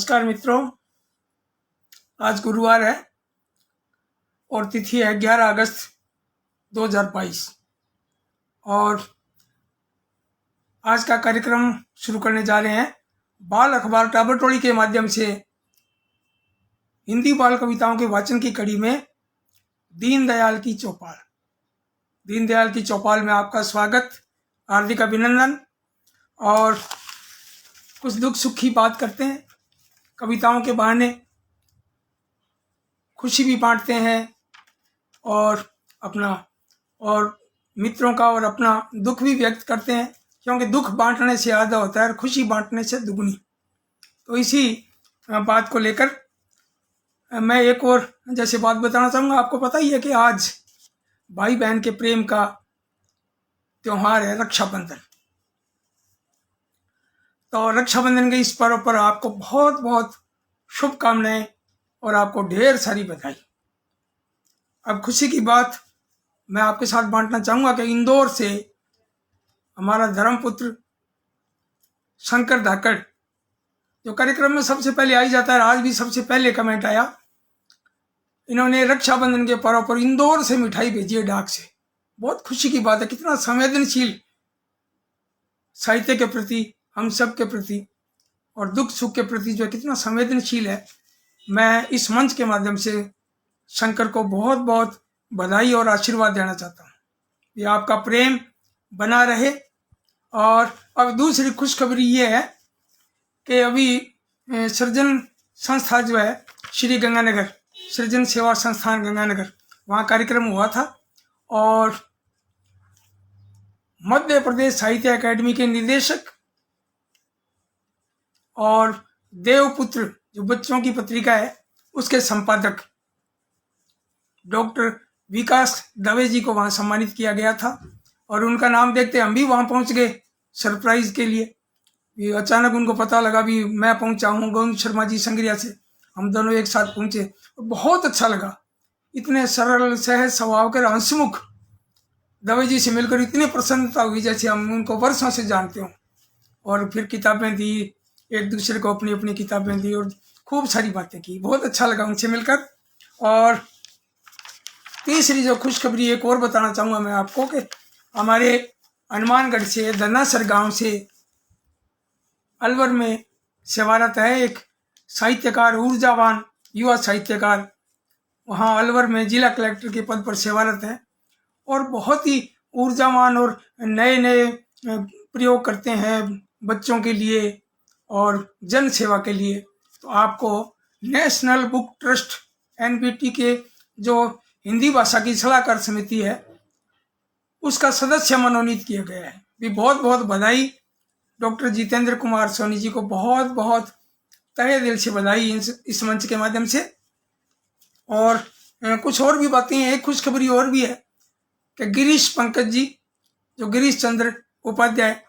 नमस्कार मित्रों, आज गुरुवार है और तिथि है 11 अगस्त 2022 और आज का कार्यक्रम शुरू करने जा रहे हैं। बाल अखबार टाबरटोली के माध्यम से हिंदी बाल कविताओं के वाचन की कड़ी में दीनदयाल की चौपाल में आपका स्वागत, हार्दिक अभिनंदन। और कुछ दुख सुख की बात करते हैं, कविताओं के बहाने खुशी भी बांटते हैं और अपना और मित्रों का और अपना दुख भी व्यक्त करते हैं, क्योंकि दुख बांटने से ज़्यादा होता है और खुशी बांटने से दुगनी। तो इसी बात को लेकर मैं एक और जैसे बात बताना चाहूँगा। आपको पता ही है कि आज भाई बहन के प्रेम का त्योहार है रक्षाबंधन। तो रक्षाबंधन के इस पर्व पर आपको बहुत बहुत शुभकामनाएं और आपको ढेर सारी बधाई। अब खुशी की बात मैं आपके साथ बांटना चाहूँगा कि इंदौर से हमारा धर्मपुत्र शंकर धाकड़, जो कार्यक्रम में सबसे पहले आ ही जाता है, आज भी सबसे पहले कमेंट आया। इन्होंने रक्षाबंधन के पर्व पर इंदौर से मिठाई भेजी है डाक से। बहुत खुशी की बात है, कितना संवेदनशील साहित्य के प्रति, हम सब के प्रति और दुख सुख के प्रति जो कितना संवेदनशील है। मैं इस मंच के माध्यम से शंकर को बहुत बहुत बधाई और आशीर्वाद देना चाहता हूँ कि आपका प्रेम बना रहे। और अब दूसरी खुशखबरी ये है कि अभी सृजन संस्था जो है श्री गंगानगर, सृजन सेवा संस्थान गंगानगर, वहाँ कार्यक्रम हुआ था और मध्य प्रदेश साहित्य अकादमी के निदेशक और देवपुत्र जो बच्चों की पत्रिका है उसके संपादक डॉक्टर विकास दवे जी को वहाँ सम्मानित किया गया था। और उनका नाम देखते हम भी वहाँ पहुँच गए सरप्राइज के लिए। अचानक उनको पता लगा भी मैं पहुँचा हूँ, गोविंद शर्मा जी संग्रिया से, हम दोनों एक साथ पहुँचे और बहुत अच्छा लगा। इतने सरल सहज स्वभाव के हंसमुख दवे जी से मिलकर इतनी प्रसन्नता हुई जैसे हम उनको वर्षों से जानते हों। और फिर किताबें दी, एक दूसरे को अपनी अपनी किताबें दी और खूब सारी बातें की। बहुत अच्छा लगा उनसे मिलकर। और तीसरी जो खुशखबरी एक और बताना चाहूँगा मैं आपको कि हमारे हनुमानगढ़ से धन्नासर गांव से अलवर में सेवारत है एक साहित्यकार, ऊर्जावान युवा साहित्यकार, वहाँ अलवर में जिला कलेक्टर के पद पर सेवारत है और बहुत ही ऊर्जावान और नए नए प्रयोग करते हैं बच्चों के लिए और जन सेवा के लिए। तो आपको नेशनल बुक ट्रस्ट NBT के जो हिंदी भाषा की सलाहकार समिति है उसका सदस्य मनोनीत किया गया है। भी बहुत बहुत बधाई। डॉक्टर जितेंद्र कुमार सोनी जी को बहुत बहुत तहे दिल से बधाई इस मंच के माध्यम से। और कुछ और भी बातें हैं। एक खुशखबरी और भी है कि गिरीश पंकज जी, जो गिरीश चंद्र उपाध्याय,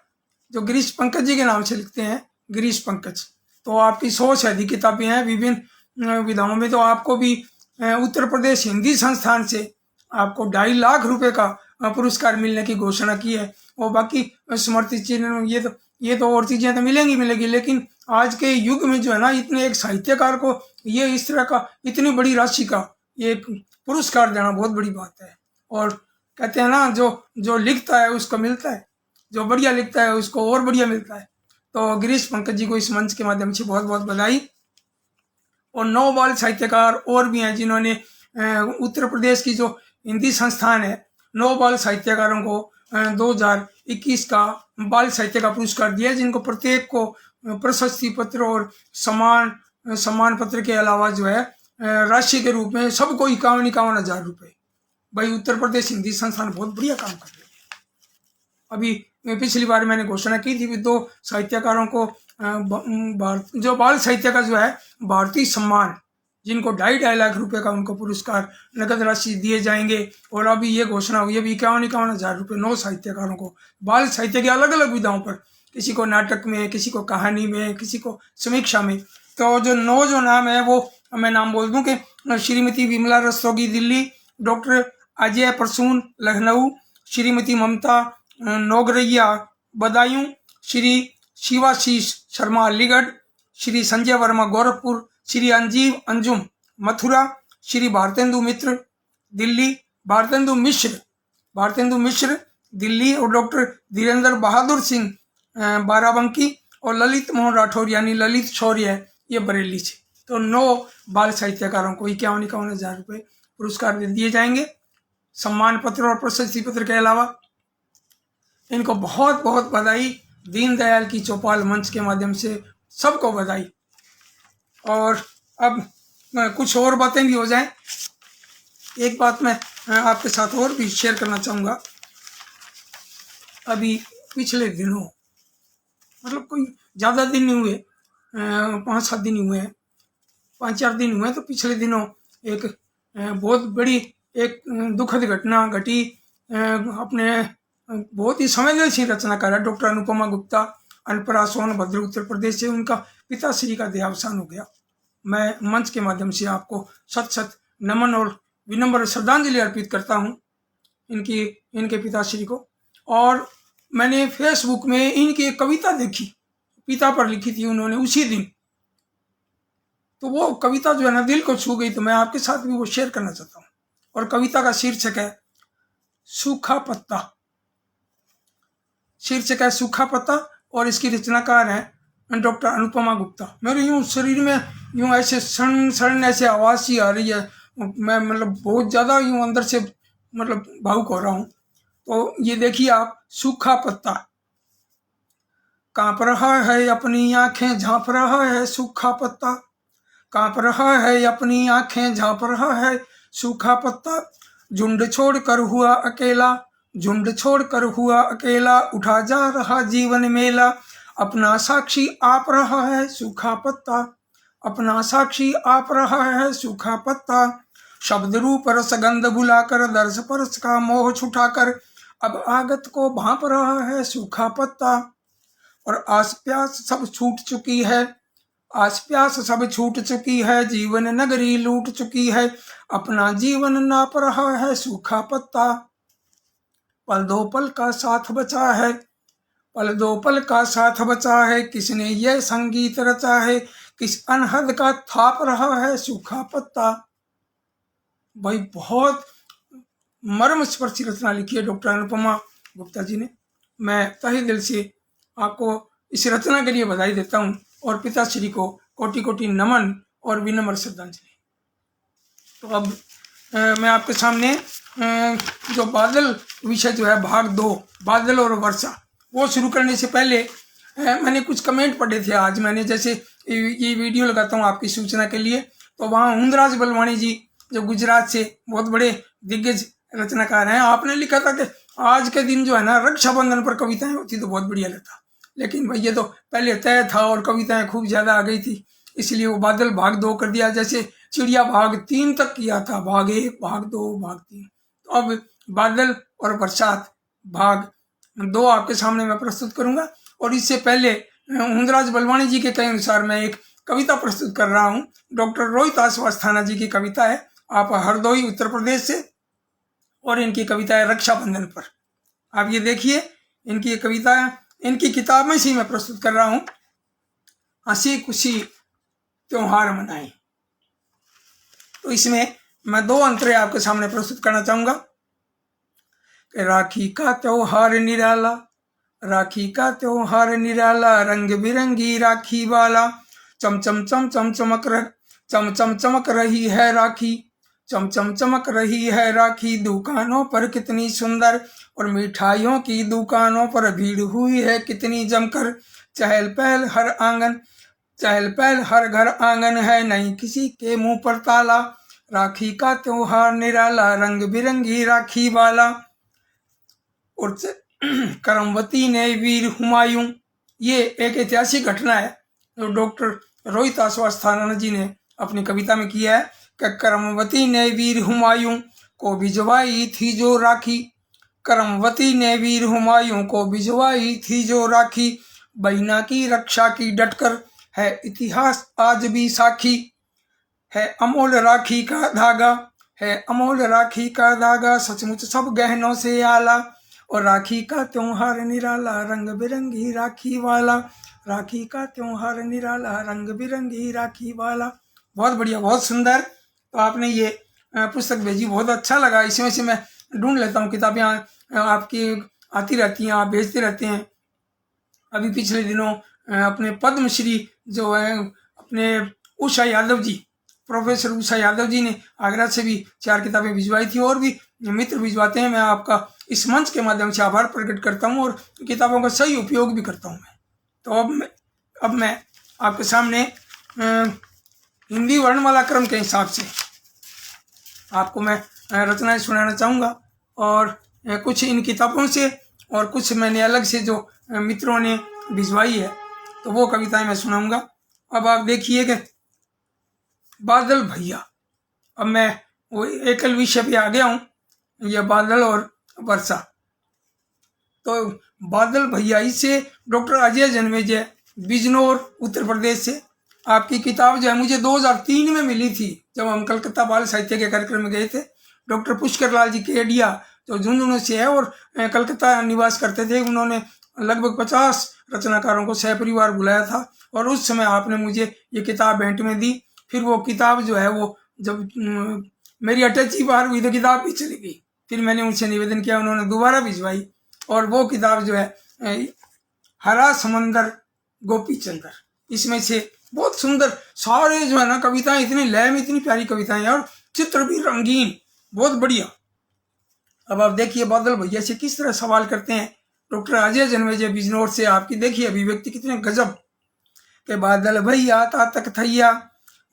जो गिरीश पंकज जी के नाम से लिखते हैं, गिरीश पंकज, तो आपकी 100 से अधिक किताबें हैं विभिन्न विधाओं में। तो आपको भी उत्तर प्रदेश हिंदी संस्थान से आपको 2.5 लाख रुपए का पुरस्कार मिलने की घोषणा की है। और बाकी स्मृति चिन्ह ये तो और चीजें तो मिलेगी, लेकिन आज के युग में जो है ना, इतने एक साहित्यकार को ये इस तरह का इतनी बड़ी राशि का ये पुरस्कार देना बहुत बड़ी बात है। और कहते हैं ना, जो लिखता है उसको मिलता है, जो बढ़िया लिखता है उसको और बढ़िया मिलता है। तो गिरीश पंकज जी को इस मंच के माध्यम से बहुत बहुत बधाई। और 9 बाल साहित्यकार और भी हैं जिन्होंने उत्तर प्रदेश की जो हिंदी संस्थान है 9 बाल साहित्यकारों को 2021 का बाल साहित्य का पुरस्कार दिया, जिनको प्रत्येक को प्रशस्ति पत्र और सम्मान पत्र के अलावा जो है राशि के रूप में सबको 51 हजार रुपये। भाई उत्तर प्रदेश हिंदी संस्थान बहुत बढ़िया काम कर रही है। अभी पिछली बार मैंने घोषणा की थी 2 साहित्यकारों को जो बाल साहित्य का जो है भारतीय सम्मान, जिनको 2.5 लाख रुपए का उनको पुरस्कार नगद राशि दिए जाएंगे। और अभी ये घोषणा हुई है 51 हजार रुपये 9 साहित्यकारों को बाल साहित्य के अलग अलग विधाओं पर, किसी को नाटक में, किसी को कहानी में, किसी को समीक्षा में। तो जो 9 जो नाम है वो मैं नाम बोल दूं कि श्रीमती विमला रस्तोगी दिल्ली, डॉक्टर अजय प्रसून लखनऊ, श्रीमती ममता नोगरैया बदायूं, श्री शिवाशीष शर्मा अलीगढ़, श्री संजय वर्मा गोरखपुर, श्री अंजीव अंजुम मथुरा, श्री भारतेंदु मिश्र दिल्ली, भारतेंदु मिश्र दिल्ली, और डॉक्टर धीरेन्द्र बहादुर सिंह बाराबंकी, और ललित मोहन राठौर यानी ललित शौर्य ये बरेली से। तो 9 बाल साहित्यकारों को 51,000 रुपये पुरस्कार दिए जाएंगे। सम्मान पत्र और प्रशस्ति पत्र के अलावा इनको बहुत बहुत बधाई। दीनदयाल की चौपाल मंच के माध्यम से सबको बधाई। और अब कुछ और बातें भी हो जाएं। एक बात मैं आपके साथ और भी शेयर करना चाहूँगा। अभी पिछले दिनों, मतलब कोई ज़्यादा दिन नहीं हुए, 5-7 दिन ही हुए हैं, 5-4 दिन हुए हैं, तो पिछले दिनों एक बहुत बड़ी एक दुखद घटना घटी। अपने बहुत ही संवेदनशील रचनाकार है डॉक्टर अनुपमा गुप्ता, अनपरा सोनभद्र उत्तर प्रदेश से, उनका पिताश्री का देहावसान हो गया। मैं मंच के माध्यम से आपको सत नमन और विनम्र श्रद्धांजलि अर्पित करता हूँ इनके पिताश्री को। और मैंने फेसबुक में इनकी एक कविता देखी, पिता पर लिखी थी उन्होंने उसी दिन। तो वो कविता जो है ना दिल को छू गई, तो मैं आपके साथ भी वो शेयर करना चाहता हूँ। और कविता का शीर्षक है सूखा पत्ता। शीर्षक है सूखा पत्ता, और इसकी रचनाकार है डॉक्टर अनुपमा गुप्ता। मेरे यूं शरीर में यूं ऐसे सण ऐसे आवाज सी आ रही है, मैं मतलब बहुत ज़्यादा यूं अंदर से मतलब भावुक हो रहा हूँ। तो ये देखिए आप, सूखा पत्ता। कांप रहा है अपनी आंखें झांप रहा है सूखा पत्ता, कांप रहा है अपनी आंखें झांप रहा है सूखा पत्ता। झुंड छोड़कर हुआ अकेला, झुंड छोड़कर हुआ अकेला, उठा जा रहा जीवन मेला। अपना साक्षी आप रहा है सूखा पत्ता, अपना साक्षी आप रहा है सूखा पत्ता। शब्द रूप रसगंध भुलाकर दर्श परस का मोह छुटाकर अब आगत को भांप रहा है सूखा पत्ता। और आस प्यास सब छूट चुकी है, आस प्यास सब छूट चुकी है, जीवन नगरी लूट चुकी है, अपना जीवन नाप रहा है सूखा पत्ता। पल दो पल का साथ बचा है, पल दो पल का साथ बचा है, किसने यह संगीत रचा है, किस अनहद का थाप रहा है सूखा पत्ता। भाई बहुत मर्म स्पर्शी रचना लिखी है डॉक्टर अनुपमा गुप्ता जी ने। मैं तहे दिल से आपको इस रचना के लिए बधाई देता हूँ, और पिताश्री को कोटि कोटि नमन और विनम्र श्रद्धांजलि। तो अब मैं आपके सामने जो बादल विषय जो है भाग 2, बादल और वर्षा, वो शुरू करने से पहले मैंने कुछ कमेंट पढ़े थे आज। मैंने जैसे ये वीडियो लगाता हूँ आपकी सूचना के लिए, तो वहाँ हुंदराज बलवानी जी जो गुजरात से बहुत बड़े दिग्गज रचनाकार हैं, आपने लिखा था कि आज के दिन जो है ना रक्षाबंधन पर कविताएं होती तो बहुत बढ़िया लगता। लेकिन भाई ये तो पहले तय था और कविताएं खूब ज़्यादा आ गई थी, इसलिए वो बादल भाग 2 कर दिया। जैसे चिड़िया भाग 3 तक किया था, भाग 1, भाग 2, भाग 3। तो अब बादल और बरसात भाग 2 आपके सामने मैं प्रस्तुत करूंगा। और इससे पहले हुंदराज बलवानी जी के कहे अनुसार मैं एक कविता प्रस्तुत कर रहा हूँ। डॉक्टर रोहित आसवास्थाना जी की कविता है, आप हरदोई उत्तर प्रदेश से, और इनकी कविता है रक्षाबंधन पर। आप ये देखिए, इनकी कविता इनकी किताब में से मैं प्रस्तुत कर रहा हूँ। हंसी खुशी त्योहार मनाएं। तो इसमें मैं 2 अंतरे आपके सामने प्रस्तुत करना चाहूंगा। राखी का त्योहार निराला, राखी का त्योहार निराला, रंग बिरंगी राखी वाला, चम चम चम चम चमक रही है राखी, चम चम चमक रही है राखी। दुकानों पर कितनी सुंदर और मिठाइयों की दुकानों पर भीड़ हुई है कितनी जमकर। चहल पहल हर आंगन, चहल पहल हर घर आंगन है, नहीं किसी के मुंह पर ताला। राखी का त्योहार निराला, रंग बिरंगी राखी वाला। और करमवती ने वीर हुमायूं, ये एक ऐतिहासिक घटना है जो डॉक्टर रोहित आसवास्थाना जी ने अपनी कविता में किया है कि करमवती ने वीर हुमायूं को भिजवाई थी जो राखी, करमवती ने वीर हुमायूं को भिजवाई थी जो राखी। बहिना की रक्षा की डटकर है इतिहास आज भी साखी, है अमोल राखी का धागा, है अमोल राखी का धागा, सचमुच सब गहनों से आला। और राखी का त्योहार निराला, रंग बिरंगी राखी वाला। राखी का त्योहार निराला, रंग बिरंगी राखी वाला। बहुत बढ़िया, बहुत सुंदर। तो आपने ये पुस्तक भेजी, बहुत अच्छा लगा। इसमें से मैं ढूंढ लेता हूँ किताबें, आपकी आती रहती हैं, आप भेजते रहते हैं। अभी पिछले दिनों अपने पद्मश्री जो है अपने उषा यादव जी, प्रोफेसर उषा यादव जी ने आगरा से भी 4 किताबें भिजवाई थी, और भी मित्र भिजवाते हैं। मैं आपका इस मंच के माध्यम से आभार प्रकट करता हूँ और किताबों का सही उपयोग भी करता हूँ मैं। तो अब मैं आपके सामने हिंदी वर्णमाला क्रम के हिसाब से आपको मैं रचनाएं सुनाना चाहूँगा, और कुछ इन किताबों से और कुछ मैंने अलग से जो मित्रों ने भिजवाई है, तो वो कविताएं मैं सुनाऊंगा। अब आप देखिए कि बादल भैया, अब मैं वो एकल विषय पे आ गया हूँ, ये बादल और वर्षा। तो बादल भैया इसे डॉक्टर अजय जन्मेजय, बिजनौर उत्तर प्रदेश से। आपकी किताब जो है मुझे 2003 में मिली थी, जब हम कलकत्ता बाल साहित्य के कार्यक्रम में गए थे। डॉक्टर पुष्कर लाल जी केडिया जो झुंझुनू से है और कलकत्ता निवास करते थे, उन्होंने लगभग 50 रचनाकारों को सहपरिवार बुलाया था, और उस समय आपने मुझे ये किताब भेंट में दी। फिर वो किताब जो है वो जब मेरी अटैची बाहर हुई तो किताब भी चली गई। फिर मैंने उनसे निवेदन किया, उन्होंने दोबारा भिजवाई, और वो किताब जो है हरा समंदर गोपी चंदर। इसमें से बहुत सुंदर सारे जो है ना कविताएं, इतनी लय में इतनी प्यारी कविताएं, और चित्र भी रंगीन, बहुत बढ़िया। अब आप देखिए बादल भैया से किस तरह सवाल करते हैं डॉक्टर अजय जन्मेजय बिजनौर से। आपकी देखिए अभिव्यक्ति कितने गजब के। बादल भैया तातक थैया,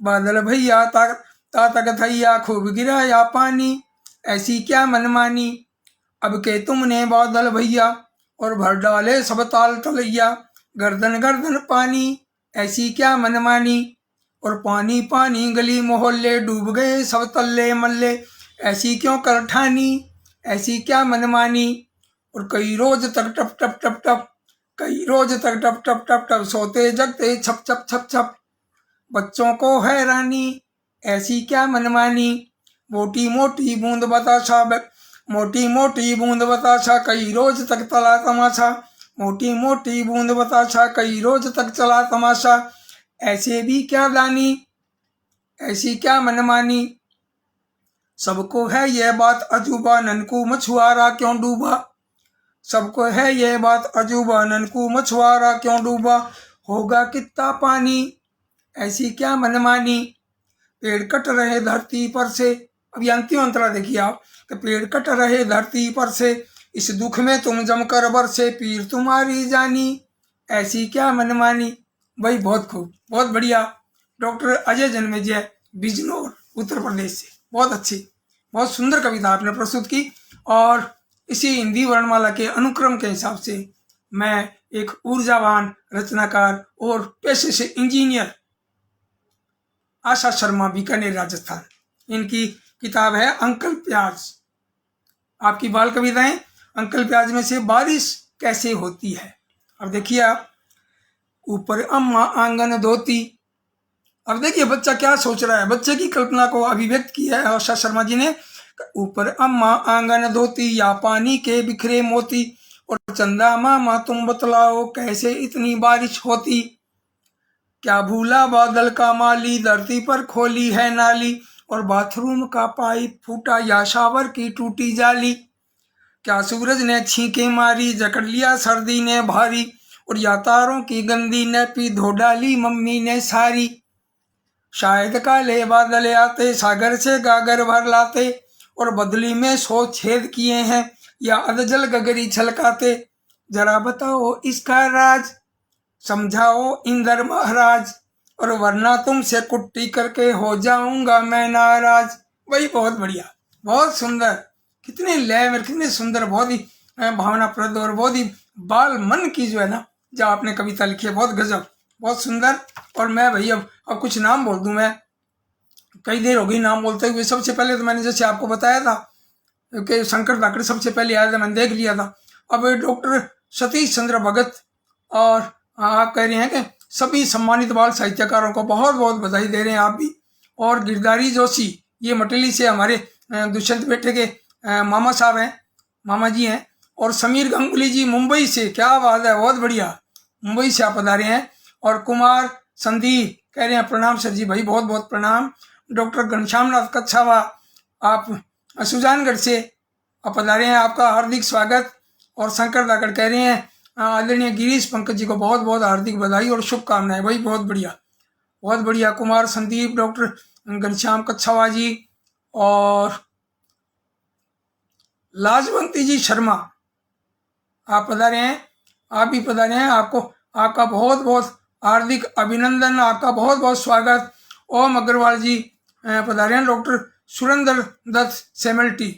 बादल भैया तातक थैया, खूब गिराया पानी, ऐसी क्या मनमानी, अब के तुमने बादल भैया, और भर डाले सब ताल तलैया, गर्दन गर्दन पानी, ऐसी क्या मनमानी, और पानी पानी गली मोहल्ले, डूब गए सब तल्ले मल्ले, ऐसी क्यों कर ठानी, ऐसी क्या मनमानी, और कई रोज तक टप टप टप टप, कई रोज तक टप टप टप टप, सोते जगते छप छप छप छप, बच्चों को हैरानी, ऐसी क्या मनमानी, मोटी मोटी बूंद बताशा, मोटी मोटी बूंद बताशा, कई रोज तक चला तमाशा, मोटी मोटी बूंद बताशा, कई रोज तक चला तमाशा, ऐसे भी क्या दानी, ऐसी क्या मनमानी, सबको है यह बात अजूबा, ननकू मछुआरा क्यों डूबा, सबको है यह बात अजूबा, ननकू मछुआरा क्यों डूबा, होगा कितना पानी, ऐसी क्या मनमानी, पेड़ कट रहे धरती पर से। अब ये अंतिम अंतरा देखिए आप, कि पेड़ कट रहे धरती पर से, इस दुख में तुम जमकर बरसे, पीर तुम्हारी जानी, ऐसी क्या मनमानी। भाई बहुत खूब, बहुत बढ़िया। डॉक्टर अजय जन्मेजय बिजनौर उत्तर प्रदेश से, बहुत अच्छी, बहुत सुंदर कविता आपने प्रस्तुत की। और इसी हिंदी वर्णमाला के अनुक्रम के हिसाब से मैं एक ऊर्जावान रचनाकार और पेशे से इंजीनियर आशा शर्मा, बीकानेर राजस्थान, इनकी किताब है अंकल प्याज। आपकी बाल कविताएं अंकल प्याज में से बारिश कैसे होती है। अब देखिए आप, ऊपर अम्मा आंगन धोती। अब देखिए बच्चा क्या सोच रहा है, बच्चे की कल्पना को अभिव्यक्त किया है आशा शर्मा जी ने। ऊपर अम्मा आंगन धोती, या पानी के बिखरे मोती, और चंदा मामा तुम बतलाओ कैसे इतनी बारिश होती, क्या भूला बादल का माली, धरती पर खोली है नाली, और बाथरूम का पाइप फूटा, या शावर की टूटी जाली, क्या सूरज ने छींके मारी, जकड़ लिया सर्दी ने भारी, और या तारों की गंदी नैपी धो डाली मम्मी ने सारी, शायद काले बादल आते सागर से गागर भर लाते, और बदली में 100 छेद किए हैं, या अधजल गगरी छलकाते, जरा बताओ इसका राज, समझाओ इंद्र महाराज, और वरना तुमसे कुट्टी करके हो जाऊंगा मैं नाराज। वही बहुत बढ़िया, बहुत सुंदर, कितने लय में कितने सुंदर, बहुत ही भावनाप्रद और बहुत ही बाल मन की जो है ना जो आपने कविता लिखी है, बहुत गजब, बहुत सुंदर। और मैं भैया अब कुछ नाम बोल दूं, मैं कई देर हो गई नाम बोलते हुए। सबसे पहले तो मैंने जैसे आपको बताया था कि शंकर धाकड़े सबसे पहले आया था, मैंने देख लिया था। अब डॉक्टर सतीश चंद्र भगत, और आप कह रहे हैं कि सभी सम्मानित बाल साहित्यकारों को बहुत बहुत बधाई दे रहे हैं आप भी। और गिरधारी जोशी, ये मटेली से हमारे दुष्यंत बेटे के मामा साहब हैं, मामा जी हैं। और समीर गंगुली जी मुंबई से, क्या बात है, बहुत बढ़िया। मुंबई से आप पधारे हैं। और कुमार संदीप कह रहे हैं प्रणाम सर जी, भाई बहुत बहुत प्रणाम। डॉक्टर घनश्याम नाथ कच्छावा आप सुजानगढ़ से आप पधारे हैं, आपका हार्दिक स्वागत। और शंकर दाकड़ कह रहे हैं आदरणीय गिरीश पंकज जी को बहुत बहुत हार्दिक बधाई और शुभकामनाएं। भाई बहुत बढ़िया, बहुत बढ़िया। कुमार संदीप, डॉक्टर घनश्याम कच्छावा जी और लाजवंती जी शर्मा आप पधारे हैं, आप भी पधारे हैं। आपको आपका बहुत बहुत हार्दिक अभिनंदन, आपका बहुत बहुत स्वागत। ओम अग्रवाल जी पधारे हैं। डॉक्टर सुरेंद्र दत्त सेमल्टी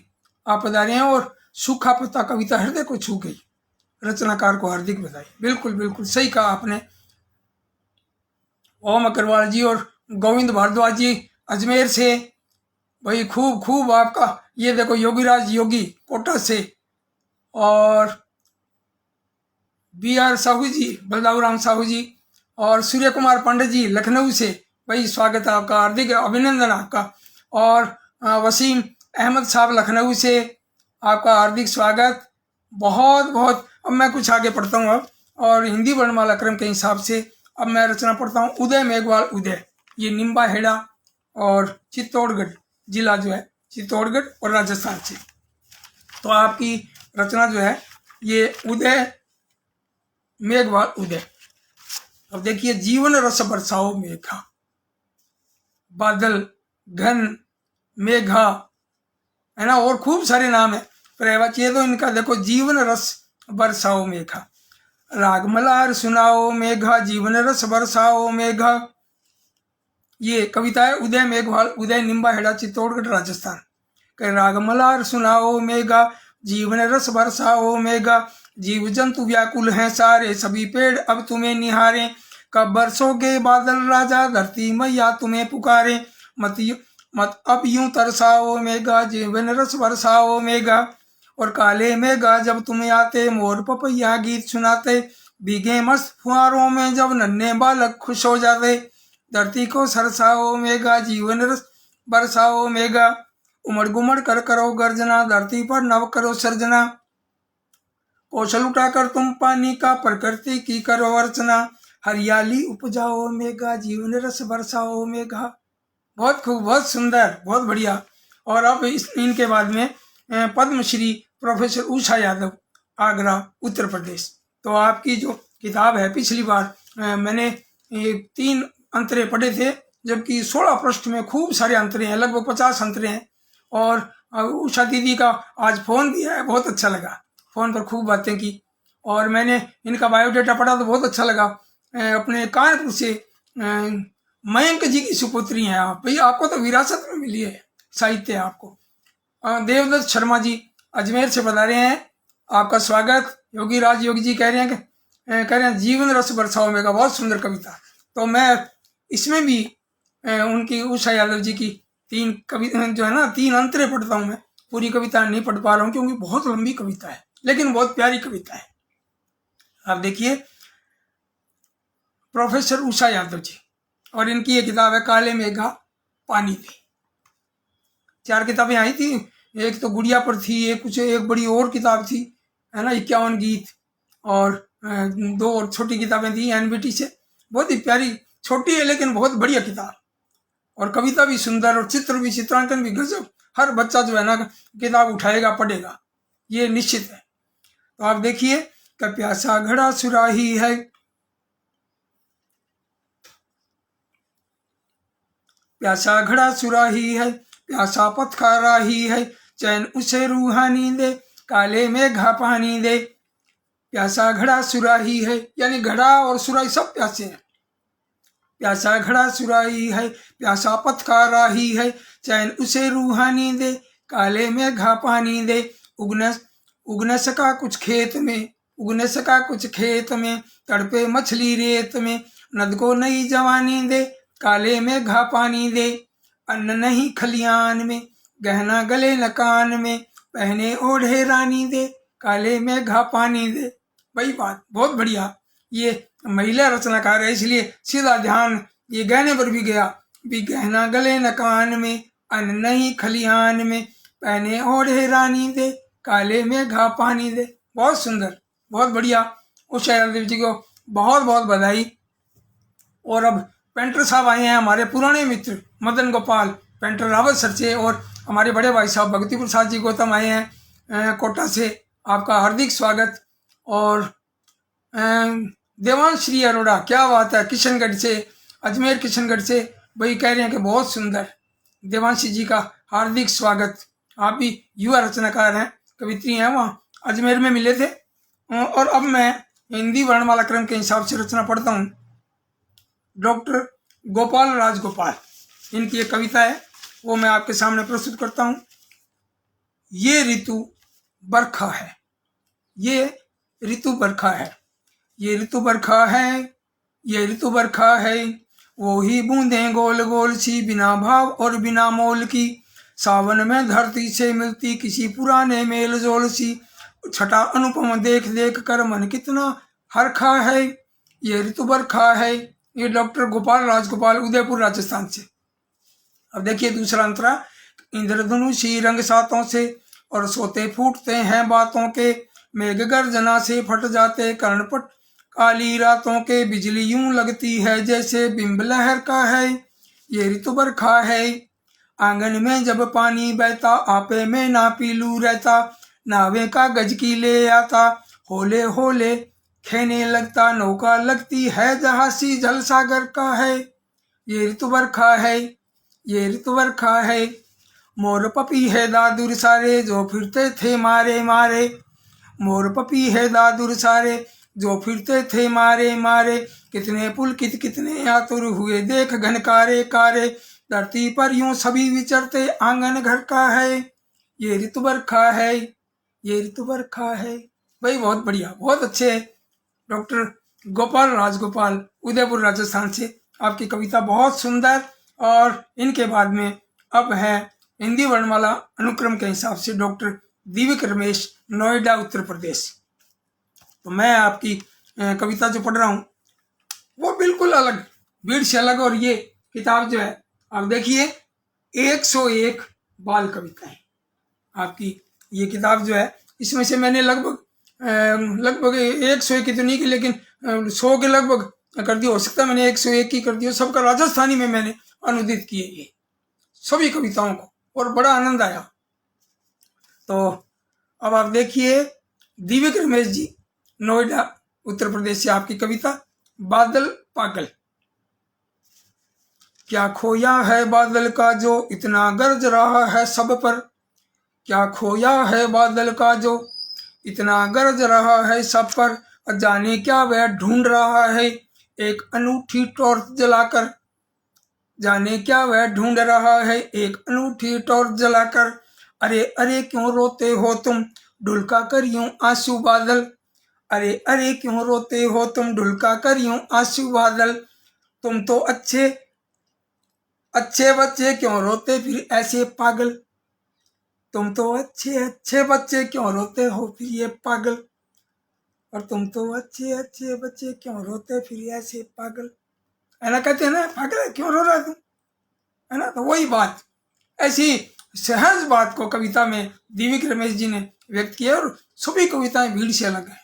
आप पधारे हैं। और सूखा पत्ता कविता हृदय को छू गई, रचनाकार को हार्दिक बधाई। बिल्कुल बिल्कुल सही कहा आपने। ओम अग्रवाल जी और गोविंद भारद्वाज जी अजमेर से, भाई खूब खूब आपका। ये देखो योगीराज योगी कोटा से और BR साहू जी, बलदाऊ राम साहू जी और सूर्य कुमार पंडित जी लखनऊ से, भाई स्वागत है आपका, हार्दिक अभिनंदन आपका। और वसीम अहमद साहब लखनऊ से आपका हार्दिक स्वागत, बहुत बहुत। अब मैं कुछ आगे पढ़ता हूँ अब, और हिंदी वर्णमाला क्रम के हिसाब से अब मैं रचना पढ़ता हूँ। उदय मेघवाल उदय, ये निम्बा हेड़ा और चित्तौड़गढ़ जिला जो है, चित्तौड़गढ़ और राजस्थान से। तो आपकी रचना जो है ये उदय मेघवाल उदय। अब देखिए, जीवन रस बरसाओ मेघा, बादल घन मेघा, है ना, और खूब सारे नाम है, पर ये तो इनका देखो, जीवन रस बरसाओ मेघा, राग मल्हार सुनाओ मेघा, जीवन रस बरसाओ मेघा। ये कविता है उदय मेघवाल उदय, निम्बा हेड़ा, चित्तौड़गढ़ राजस्थान। कह राग मल्हार सुनाओ मेघा, जीवन रस बरसाओ मेघा, जीव जंतु व्याकुल हैं सारे, सभी पेड़ अब तुम्हें निहारे, कब बरसोगे बादल राजा, धरती मैया तुम्हें पुकारे, मत अब यूं तरसाओ मेघा, जीवन रस बरसाओ मेघा। और काले मेघा जब तुम्हें आते, मोर पपैया गीत सुनाते, भीगे मस्त फुहारों में जब नन्हे बालक खुश हो जाते, धरती को सरसाओ मेघा, जीवन रस बरसाओ मेघा, उमड़ गुमड़ कर करो गर्जना, धरती पर नव करो सर्जना, कौशल उठाकर तुम पानी का, प्रकृति की करो अर्चना, हरियाली उपजाओ मेघा, जीवन रस बरसाओ मेघा। बहुत खूब, बहुत सुंदर, बहुत बढ़िया। और अब इनके बाद में पद्मश्री प्रोफेसर उषा यादव, आगरा उत्तर प्रदेश। तो आपकी जो किताब है, पिछली बार मैंने 3 अंतरे पढ़े थे, जबकि 16 पृष्ठ में खूब सारे अंतरे हैं, लगभग 50 अंतरे हैं। और उषा दीदी का आज फोन भी है, बहुत अच्छा लगा, फोन पर खूब बातें की। और मैंने इनका बायोडाटा पढ़ा तो बहुत अच्छा लगा। अपने कानपुर से मयंक जी की सुपुत्री हैं आप, भाई आपको तो विरासत में मिली है साहित्य आपको। देवदत्त शर्मा जी अजमेर से बता रहे हैं, आपका स्वागत। योगी राज योगी जी कह रहे हैं जीवन रस बरसाओ मेघा, बहुत सुंदर कविता। तो मैं इसमें भी उनकी उषा यादव जी की 3 कविता जो है ना, 3 अंतरे पढ़ता हूँ मैं, पूरी कविता नहीं पढ़ पा रहा हूँ क्योंकि बहुत लंबी कविता है, लेकिन बहुत प्यारी कविता है। आप देखिए, प्रोफेसर उषा यादव जी, और इनकी ये किताब है काले मेघा पानी थी। 4 किताबें आई थी, एक तो गुड़िया पर थी, एक बड़ी और किताब थी, है ना, 51 गीत, और 2 और छोटी किताबें थी NBT से। बहुत ही प्यारी, छोटी है लेकिन बहुत बढ़िया किताब, और कविता भी सुंदर, और चित्र भी, चित्रांकन भी गजब। हर बच्चा जो है ना किताब उठाएगा, पढ़ेगा, ये निश्चित है। तो आप देखिए, प्यासा घड़ा सुराही है, प्यासा घड़ा सुराही है, प्यासा पथ खा राही है, चैन उसे रूहानी दे, काले मेघा पानी दे। प्यासा घड़ा सुराही है, यानी घड़ा और सुराही सब प्यासे हैं। प्यासा घड़ा सुराही है, प्यासा पथ खा राही है, चैन उसे रूहानी दे, काले मेघा पानी दे। उगने सका कुछ खेत में, उगने सका कुछ खेत में, तड़पे मछली रेत में, नद को नई जवानी दे, काले मेघा पानी दे। अन्न नहीं खलियान में, गहना गले न कान में, पहने ओढ़े रानी दे, काले मेघा पानी दे। वही बात, बहुत बढ़िया। ये महिला रचनाकार है, इसलिए सीधा ध्यान ये गहने पर भी गया, भी गहना गले न कान में, अन्न नहीं खलियान में, पहने ओढ़े रानी दे, काले मेघा पानी दे। बहुत सुंदर, बहुत बढ़िया। उषा यादव जी को बहुत बहुत बधाई। और अब पेंटर साहब आए हैं, हमारे पुराने मित्र मदन गोपाल पेंटर रावत सर से, और हमारे बड़े भाई साहब भक्ति प्रसाद जी गौतम आए हैं कोटा से। आपका हार्दिक स्वागत। और देवांश श्री अरोड़ा, क्या बात है, किशनगढ़ से, अजमेर किशनगढ़ से भाई कह रहे हैं कि बहुत सुंदर। देवांशी जी का हार्दिक स्वागत। आप भी युवा रचनाकार हैं, कवित्री हैं, वहाँ अजमेर में मिले थे। और अब मैं हिंदी वर्णमाला क्रम के हिसाब से रचना पढ़ता हूँ। डॉक्टर गोपाल राजगोपाल, इनकी एक कविता है, वो मैं आपके सामने प्रस्तुत करता हूँ। ये ऋतु बरखा है, ये ऋतु बरखा है, ये ऋतु बरखा है, ये ऋतु बरखा है। वो ही बूंदें गोल गोल सी बिना भाव और बिना मोल की, सावन में धरती से मिलती किसी पुराने मेल जोल सी। छठा अनुपम देख देख कर मन कितना हरखा है, ये ऋतु बरखा है। ये डॉक्टर गोपाल राजगोपाल, उदयपुर राजस्थान से। अब देखिए दूसरा अंतरा। इंद्रधनुषी रंग सातों से और सोते फूटते हैं बातों के, मेघ गर्जना से फट जाते कर्णपट काली रातों के, बिजली यूं लगती है जैसे बिंब लहर का है, ये ऋतु बरखा है। आंगन में जब पानी बहता आपे में ना पीलू रहता, नावे का गज की ले आता, होले होले खेने लगता, नौका लगती है जहाँ सी जल सागर का है, ये ऋतु बरखा है, ये ऋतु बरखा है। मोर पपी है दादुर सारे जो फिरते थे मारे मारे, मोर पपी है दादुर सारे जो फिरते थे मारे मारे, कितने पुलकित कितने आतुर हुए देख घन कारे कारे, धरती पर यूं सभी विचरते आंगन घर का है, ये ऋतु बरखा है, ये ऋतु बरखा है। भाई बहुत बढ़िया, बहुत अच्छे। डॉक्टर गोपाल राजगोपाल, उदयपुर राजस्थान से, आपकी कविता बहुत सुंदर। और इनके बाद में अब है हिंदी वर्णमाला अनुक्रम के हिसाब से डॉक्टर दिव्यक रमेश, नोएडा उत्तर प्रदेश। तो मैं आपकी कविता जो पढ़ रहा हूँ वो बिल्कुल अलग, भीड़ से अलग। और ये किताब जो है आप देखिए 101 बाल कविताएं आपकी। ये किताब जो है इसमें से मैंने लगभग 101 कितनी की, लेकिन 100 के लगभग कर दी। हो सकता है मैंने 101 की कर दी। सबका राजस्थानी में मैंने अनुदित किए ये सभी कविताओं को, और बड़ा आनंद आया। तो अब आप देखिए दिव्यक रमेश जी, नोएडा उत्तर प्रदेश से, आपकी कविता बादल पागल। क्या खोया है बादल का जो इतना गरज रहा है सब पर, क्या खोया है बादल का जो इतना गरज रहा है सब पर, जाने क्या वह ढूंढ रहा है एक अनूठी टॉर्च जलाकर, जाने क्या वह ढूंढ रहा है एक अनूठी टॉर्च जलाकर। अरे अरे क्यों रोते हो तुम ढुलका कर यूं आंसू बादल, अरे अरे क्यों रोते हो तुम ढुलका कर यूं आंसू बादल, तुम तो अच्छे अच्छे बच्चे क्यों रोते फिर ऐसे पागल, तुम तो अच्छे अच्छे बच्चे क्यों रोते हो फिर ये पागल, और तुम तो अच्छे अच्छे बच्चे क्यों रोते फिर ऐसे पागल। है ना, कहते हैं ना, पागल क्यों रो रहा है तू, है ना। तो वही बात, ऐसी सहज बात को कविता में दिव्यक रमेश जी ने व्यक्त किया। और सभी कविताएं भीड़ से अलग है।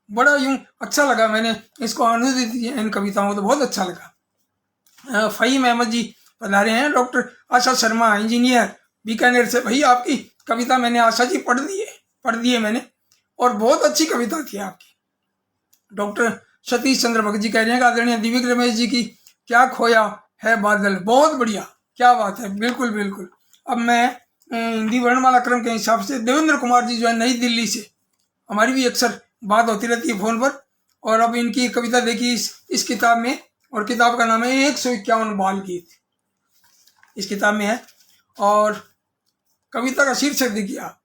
बड़ा यूं अच्छा लगा, मैंने इसको अनुदित किया इन कविताओं को, तो बहुत अच्छा लगा। फ़हीम अहमद जी पधारे हैं, डॉक्टर आशा शर्मा इंजीनियर बीकानेर से। भाई आपकी कविता मैंने आशा जी पढ़ दी है मैंने, और बहुत अच्छी कविता थी आपकी। डॉक्टर सतीश चंद्र भगत जी कह रहे हैं कि आदरणीय दिव्यक रमेश जी की क्या खोया है बादल, बहुत बढ़िया, क्या बात है, बिल्कुल बिल्कुल। अब मैं हिंदी वर्णमाला क्रम के हिसाब से देवेंद्र कुमार जी जो है नई दिल्ली से, हमारी भी अक्सर बात होती रहती है फोन पर। और अब इनकी कविता देखी इस किताब में, और किताब का नाम है 151 बाल गीत, इस किताब में है। और कविता का शीर्षक देखिए आप,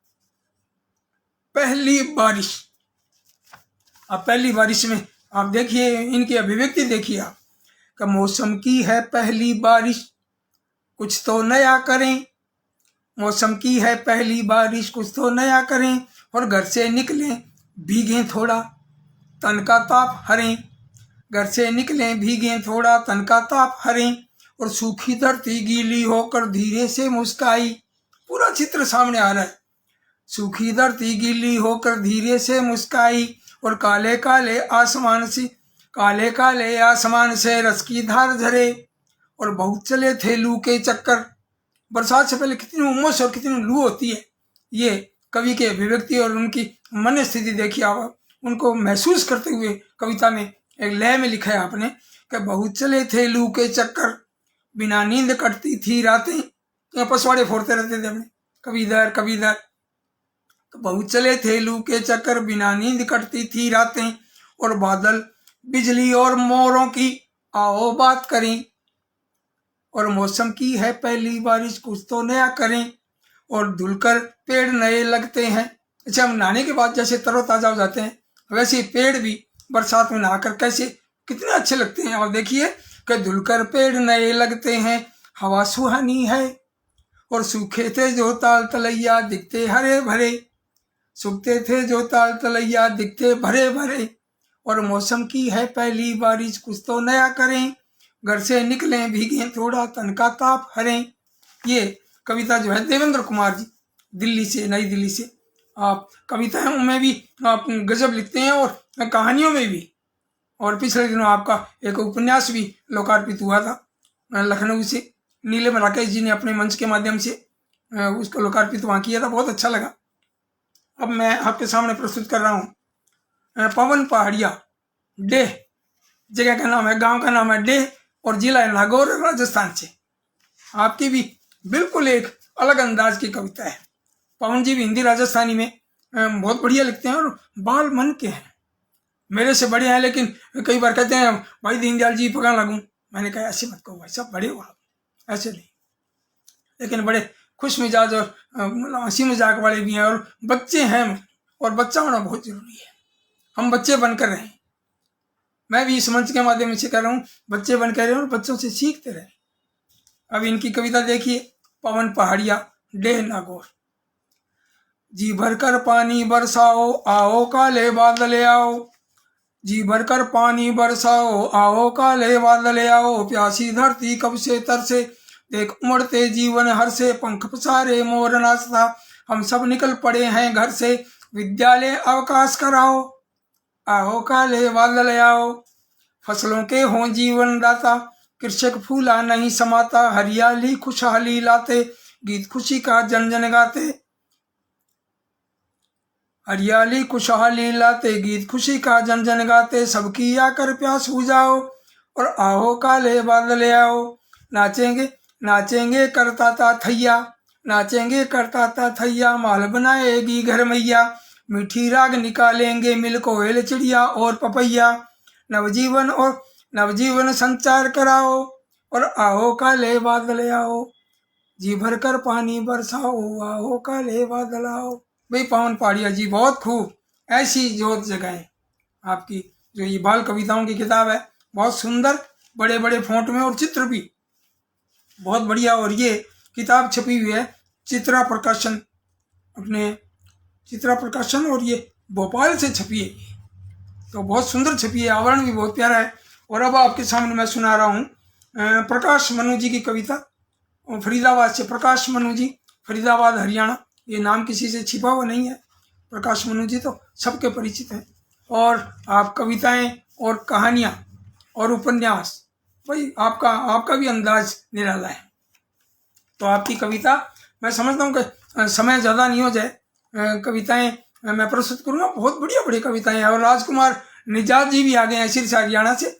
पहली बारिश। अब पहली बारिश में आप देखिए इनकी अभिव्यक्ति देखिए आप, कि मौसम की है पहली बारिश कुछ तो नया करें, मौसम की है पहली बारिश कुछ तो नया करें, और घर से निकलें भीगें थोड़ा तन का ताप हरें, घर से निकलें भीगें थोड़ा तन का ताप हरें, और सूखी धरती गीली होकर धीरे से मुस्काई। पूरा चित्र सामने आ रहा है। सूखी धरती गीली होकर धीरे से मुस्काई, और काले काले आसमान से काले काले आसमान से रस की धार झरे, और बहुत चले थे लू के चक्कर। बरसात से पहले कितनी उमस और कितनी लू होती है, ये कवि के अभिव्यक्ति और उनकी मन स्थिति देखिए आप, उनको महसूस करते हुए कविता में एक लय में लिखा है आपने कि बहुत चले थे लू के चक्कर, बिना नींद कटती थी रातें। पसवाड़े फोड़ते रहते थे अपने, कभी इधर कभी इधर। तो बहुत चले थे लू के चक्कर, बिना नींद कटती थी रातें, और बादल बिजली और मोरों की आओ बात करें, और मौसम की है पहली बारिश कुछ तो नया करें, और धुलकर पेड़ नए लगते हैं। अच्छा, हम नहाने के बाद जैसे तरोताजा हो जाते हैं, वैसे पेड़ भी बरसात में नहाकर कैसे कितने अच्छे लगते हैं। और देखिए कि धुलकर पेड़ नए लगते हैं, हवा सुहानी है, और सूखे थे जो ताल तलैया दिखते हरे भरे, सूखते थे जो ताल तलैया दिखते भरे भरे, और मौसम की है पहली बारिश कुछ तो नया करें, घर से निकलें भीगे थोड़ा तन का ताप हरें। ये कविता जो है देवेंद्र कुमार जी दिल्ली से, नई दिल्ली से। आप कविताओं में भी आप गजब लिखते हैं और कहानियों में भी। और पिछले दिनों आपका एक उपन्यास भी लोकार्पित हुआ था लखनऊ से, नीलम राकेश जी ने अपने मंच के माध्यम से उसको लोकार्पित वहाँ किया था, बहुत अच्छा लगा। अब मैं आपके सामने प्रस्तुत कर रहा हूँ पवन पहाड़िया, डेह जगह का नाम है, गांव का नाम है डेह, और जिला है नागौर, राजस्थान से। आपकी भी बिल्कुल एक अलग अंदाज की कविता है। पवन जी भी हिंदी राजस्थानी में बहुत बढ़िया लिखते हैं और बाल मन के हैं, मेरे से बड़े हैं, लेकिन कई बार कहते हैं भाई दीनदयाल जी पकड़ लगूं। मैंने कहा ऐसे मत कहो भाई साहब, बड़े हो आप, ऐसे नहीं। लेकिन बड़े खुश मिजाज और हंसी मजाक वाले भी हैं, और बच्चे हैं, और बच्चा होना बहुत जरूरी है। हम बच्चे बनकर रहें, मैं भी इस मंच के माध्यम से कह रहा हूँ, बच्चे बनकर रहें और बच्चों से सीखते रहें। अब इनकी कविता देखिए, पवन पहाड़िया, डेह नागौर। जी भरकर पानी बरसाओ आओ काले बादल आओ, जी भरकर पानी बरसाओ आओ काले बादल आओ, प्यासी धरती कब से तरसे देख उमड़ते जीवन हर से, पंख पसारे मोर नाचता हम सब निकल पड़े हैं घर से, विद्यालय अवकाश कराओ आओ काले बादल आओ, फसलों के हों जीवन दाता कृषक फूला नहीं समाता, हरियाली खुशहाली लाते गीत खुशी का जन जन गाते, हरियाली खुशहाली लाते गीत खुशी का जन जन गाते, सबकी आकर प्यास बुझाओ और आओ काले बादल आओ, नाचेंगे नाचेंगे करता था थैया, नाचेंगे करता था थैया, माल बनाएगी घर मैया, मीठी राग निकालेंगे मिल कोयल चिड़िया और पपैया, नवजीवन संचार कराओ और आओ काले बादल आओ, जी भरकर पानी बरसाओ आओ काले बादल आओ। भाई पवन पहाड़िया जी, बहुत खूब। ऐसी जोत जगह आपकी जो ये बाल कविताओं की किताब है, बहुत सुंदर, बड़े बड़े फोंट में, और चित्र भी बहुत बढ़िया। और ये किताब छपी हुई है चित्रा प्रकाशन, अपने चित्रा प्रकाशन, और ये भोपाल से छपी है, तो बहुत सुंदर छपी है, आवरण भी बहुत प्यारा है। और अब आपके सामने मैं सुना रहा हूँ प्रकाश मनु जी की कविता, फरीदाबाद से। प्रकाश मनु जी, फरीदाबाद हरियाणा, ये नाम किसी से छिपा हुआ नहीं है। प्रकाश मनु जी तो सबके परिचित हैं। और आप कविताएं और कहानियाँ और उपन्यास, भाई आपका भी अंदाज निराला है। तो आपकी कविता मैं समझता हूँ कि समय ज़्यादा नहीं हो जाए, कविताएं मैं प्रस्तुत करूँगा, बहुत बढ़िया बढ़िया कविताएं हैं। और राजकुमार निजात जी भी आ गए हैं सिरसा हरियाणा से।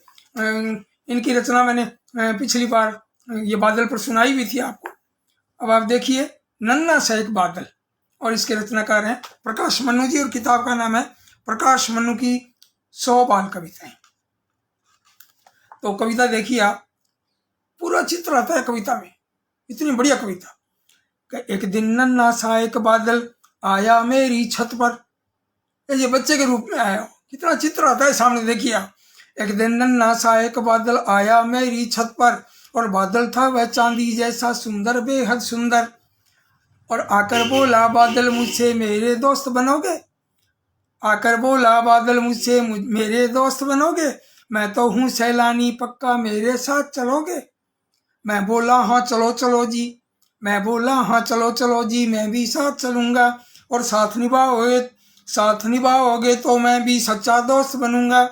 इनकी रचना मैंने पिछली बार ये बादल पर सुनाई भी थी आपको। अब आप देखिए, नन्ना सा एक बादल, और इसके रचनाकार हैं प्रकाश मनु जी, और किताब का नाम है प्रकाश मनु की 100 बाल कविताएं। तो कविता देखिए आप, पूरा चित्र आता है कविता में, इतनी बढ़िया कविता। एक दिन नन्ना सा एक बादल आया मेरी छत पर, ये बच्चे के रूप में आया, कितना चित्र आता है सामने, देखिए आप। एक दिन नन्ना सा एक बादल आया मेरी छत पर, और बादल था वह चांदी जैसा सुंदर, बेहद सुंदर, और आकर बोला बादल मुझसे मेरे दोस्त बनोगे, आकर बोला बादल मुझसे मेरे दोस्त बनोगे, मैं तो हूँ सैलानी पक्का मेरे साथ चलोगे। मैं बोला हाँ चलो चलो जी, मैं बोला हाँ चलो चलो जी, मैं भी साथ चलूँगा, और साथ निभाओगे तो मैं भी सच्चा दोस्त बनूंगा,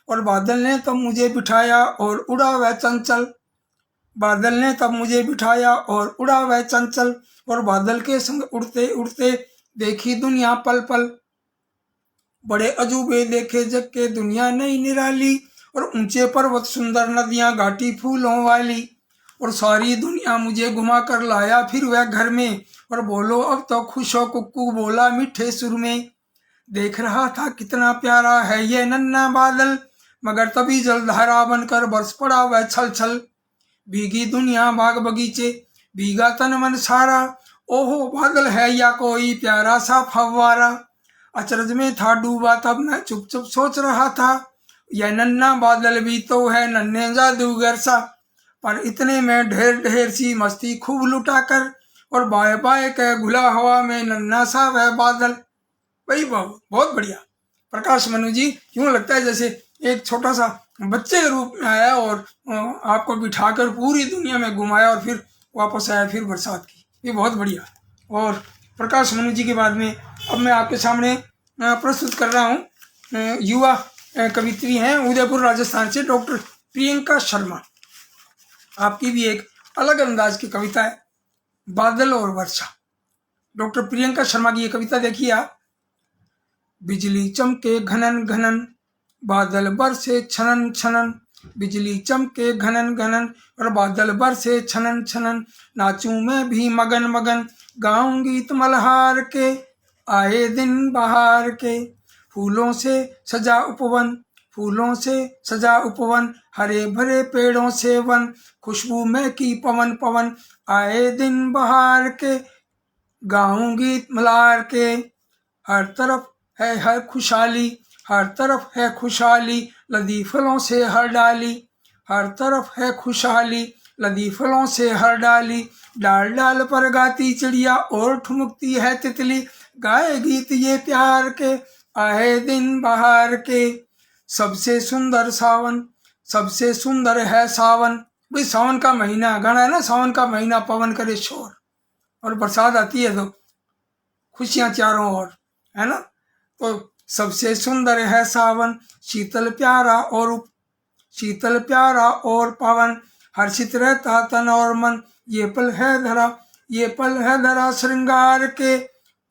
और बादल ने तब मुझे बिठाया और उड़ा वह चंचल। बादल ने तब मुझे बिठाया और उड़ा वह चंचल, और बादल के संग उड़ते उड़ते देखी दुनिया पल पल। बड़े अजूबे देखे जग के दुनिया नई निराली, और ऊंचे पर्वत सुंदर नदियां घाटी फूलों वाली। और सारी दुनिया मुझे घुमा कर लाया फिर वह घर में, और बोलो अब तो खुश हो कुक्कू बोला मीठे सुर में। देख रहा था कितना प्यारा है ये नन्हा बादल, मगर तभी जलधारा बनकर बरस पड़ा वह छल छल। भीगी दुनिया बाग बगीचे, भीगा तन मन सारा, ओहो बादल है या कोई प्यारा सा फव्वारा। अचरज में था डूबा तब मैं चुप चुप सोच रहा था, यह नन्हा बादल भी तो है नन्हे जादूगर सा। पर इतने में ढेर ढेर सी मस्ती खूब लुटा कर, और बाय बाय के घुला हवा में नन्हा सा वह बादल। भाई बहुत बढ़िया। प्रकाश मनु जी, यूं लगता है जैसे एक छोटा सा बच्चे के रूप में आया और आपको बिठाकर पूरी दुनिया में घुमाया और फिर वापस आया फिर बरसात की। ये बहुत बढ़िया। और प्रकाश मनु जी के बाद में अब मैं आपके सामने प्रस्तुत कर रहा हूँ युवा कवित्री हैं उदयपुर राजस्थान से, डॉक्टर प्रियंका शर्मा। आपकी भी एक अलग अंदाज की कविता है, बादल और वर्षा। डॉक्टर प्रियंका शर्मा की ये कविता देखिए आप। बिजली चमके घनन घनन, बादल बरसे छनन छनन। बिजली चमके घनन घनन, और बादल बरसे छनन छनन। नाचूं मैं भी मगन मगन, गाऊं गीत मल्हार के, आए दिन बहार के। फूलों से सजा उपवन, फूलों से सजा उपवन, हरे भरे पेड़ों से वन। खुशबू में की पवन पवन, आए दिन बहार के, गाऊं गीत मल्हार के। हर तरफ है हर खुशहाली, हर तरफ है खुशहाली, लदी फलों से हर डाली। हर तरफ है खुशहाली, लदी फलों से हर डाली। डाल डाल पर गाती चिड़िया और ठुमकती है तितली, गाए गीत ये प्यार के, आए दिन बहार के। सबसे सुंदर सावन, सबसे सुंदर है सावन। भाई सावन का महीना गाना है ना, सावन का महीना पवन करे शोर, और बरसात आती है तो खुशियां चारों ओर, है ना। तो सबसे सुंदर है सावन, शीतल प्यारा और शीतल प्यारा और पावन। हर्षित रहता तन और मन, ये पल है धरा, ये पल है धरा श्रृंगार के,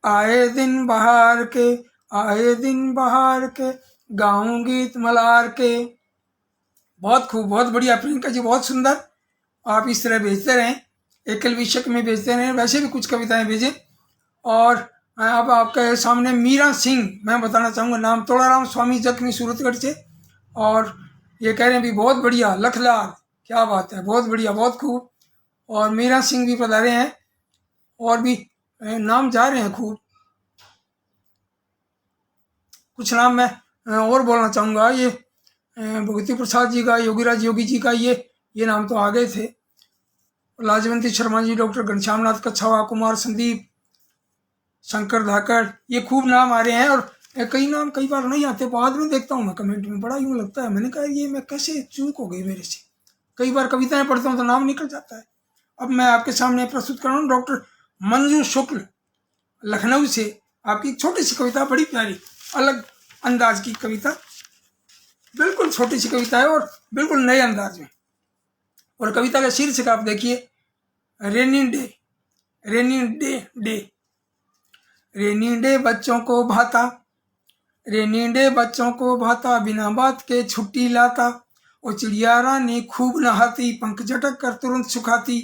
आए दिन बहार के, आए दिन बहार के। गाऊं गीत मल्हार के। बहुत खूब, बहुत बढ़िया प्रियंका जी, बहुत सुंदर। आप इस तरह भेजते रहें, एकल विषय में भेजते रहें, वैसे भी कुछ कविताएं भेजें। और अब आपके सामने मीरा सिंह मैं बताना चाहूँगा, नाम तोड़ाराम स्वामी जख्मी सूरतगढ़ से, और ये कह रहे हैं भी बहुत बढ़िया लखलार, क्या बात है, बहुत बढ़िया, बहुत खूब। और मीरा सिंह भी पधारे हैं, और भी नाम जा रहे हैं खूब। कुछ नाम मैं और बोलना चाहूँगा, ये भगवती प्रसाद जी का, योगीराज योगी जी का, ये नाम तो आ गए थे। लाजवंती शर्मा जी, डॉक्टर घनश्याम नाथ कच्छावा, कुमार संदीप, शंकर धाकड़, ये खूब नाम आ रहे हैं। और कई नाम कई बार नहीं आते, बाद में देखता हूँ मैं कमेंट में, बड़ा यूँ लगता है, मैंने कहा ये मैं कैसे चूक हो गई मेरे से। कई बार कविताएं पढ़ता हूँ तो नाम निकल जाता है। अब मैं आपके सामने प्रस्तुत कर रहा हूँ डॉक्टर मंजू शुक्ल, लखनऊ से। आपकी छोटी सी कविता, बड़ी प्यारी अलग अंदाज की कविता, बिल्कुल छोटी सी कविता है और बिल्कुल नए अंदाज में। और कविता का शीर्षक आप देखिए, rainy day. Rainy day day, rainy day बच्चों को भाता, रेनी डे बच्चों को भाता, बिना बात के छुट्टी लाता। और चिड़िया रानी खूब नहाती, पंख झटक कर तुरंत सुखाती।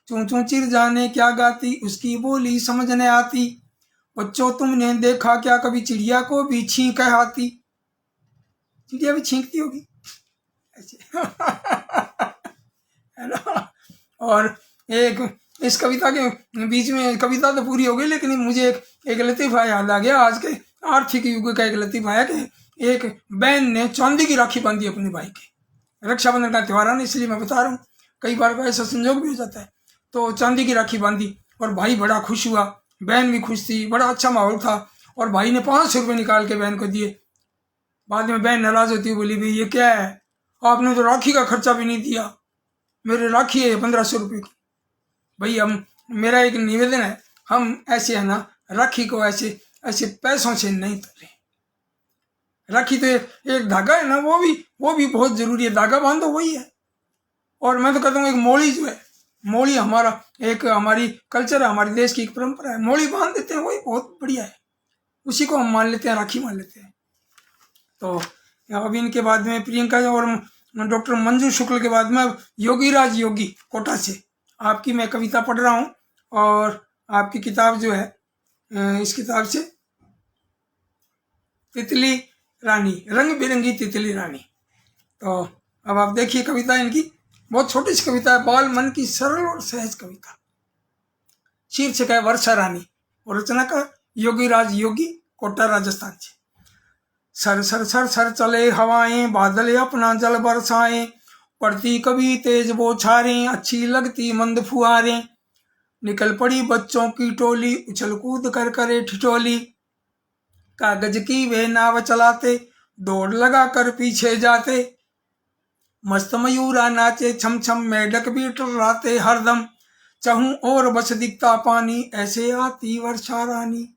चूं चूं चिर जाने क्या गाती, उसकी बोली समझ न आती। बच्चों तुमने देखा क्या कभी चिड़िया को भी छींक आती। चिड़िया भी छींकती होगी ऐसे है ना। और एक इस कविता के बीच में, कविता तो पूरी हो गई, लेकिन मुझे एक लतीफ़ा याद आ गया। आज के आर्थिक युग का एक लतीफ़ा है कि एक बहन ने चांदी की राखी बांधी अपने भाई के। रक्षाबंधन का त्यौहार है, इसलिए मैं बता रहा हूँ, कई बार ऐसा संजोग भी हो जाता है। तो चांदी की राखी बांधी और भाई बड़ा खुश हुआ, बहन भी खुश थी, बड़ा अच्छा माहौल था। और भाई ने 500 रुपये निकाल के बहन को दिए। बाद में बहन नाराज होती है, बोली भाई ये क्या है, आपने तो राखी का खर्चा भी नहीं दिया, मेरे राखी है 1500 रुपये की। भाई हम, मेरा एक निवेदन है, हम ऐसे है ना राखी को ऐसे ऐसे पैसों से नहीं तोड़े, राखी तो एक धागा है ना, वो भी बहुत जरूरी है। धागा बांधो वही है। और मैं तो कहता हूँ एक मोड़ी जो है, मोड़ी हमारा एक हमारी कल्चर है, हमारे देश की एक परंपरा है। मोड़ी बांध देते हैं, वही बहुत बढ़िया है। उसी को हम मान लेते हैं, राखी मान लेते हैं। तो अब इनके बाद में प्रियंका और डॉक्टर मंजू शुक्ल के बाद में योगीराज योगी कोटा से आपकी मैं कविता पढ़ रहा हूँ। और आपकी किताब जो है, इस किताब से तितली रानी, रंग बिरंगी तितली रानी। तो अब आप देखिए कविता इनकी, बहुत छोटी सी कविता है, बाल मन की सरल और सहज कविता। शीर्षक है वर्षा रानी और रचनाकार योगीराज योगी, कोटा राजस्थान से। सर सर सर सर चले हवाएं, बादल अपना जल बरसाएं, पड़ती कभी तेज बौछारें, अच्छी लगती मंद फुहारें, निकल पड़ी बच्चों की टोली, उछल कूद कर करे ठिठोली, कागज की वे नाव चलाते, दौड़ लगा कर पीछे जाते, मस्त मयूरा नाचे छम छम, मेढक भी टर्राते हरदम, चहूं और बस दिखता पानी, ऐसे आती वर्षा रानी,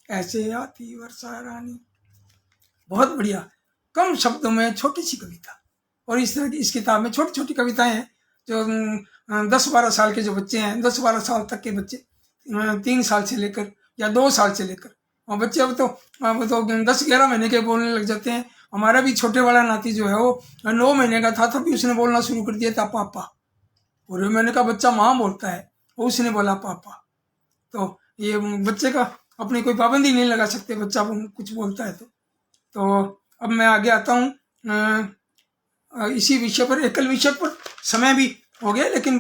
ऐसे आती वर्षा रानी। बहुत बढ़िया, कम शब्दों में छोटी सी कविता। और इस तरह की इस किताब में छोटी छोटी कविताएं हैं जो 10-12 साल के जो बच्चे हैं, 10-12 साल तक के बच्चे, 3 साल से लेकर या 2 साल से लेकर, और बच्चे अब तो 10-11 महीने के बोलने लग जाते हैं। हमारा भी छोटे वाला नाती जो है वो 9 महीने का था तभी उसने बोलना शुरू कर दिया था पापा। और मैंने कहा बच्चा माँ बोलता है, उसने बोला पापा। तो ये बच्चे का अपनी कोई पाबंदी नहीं लगा सकते, बच्चा कुछ बोलता है तो अब मैं आगे आता हूँ इसी विषय पर, एकल विषय पर। समय भी हो गया लेकिन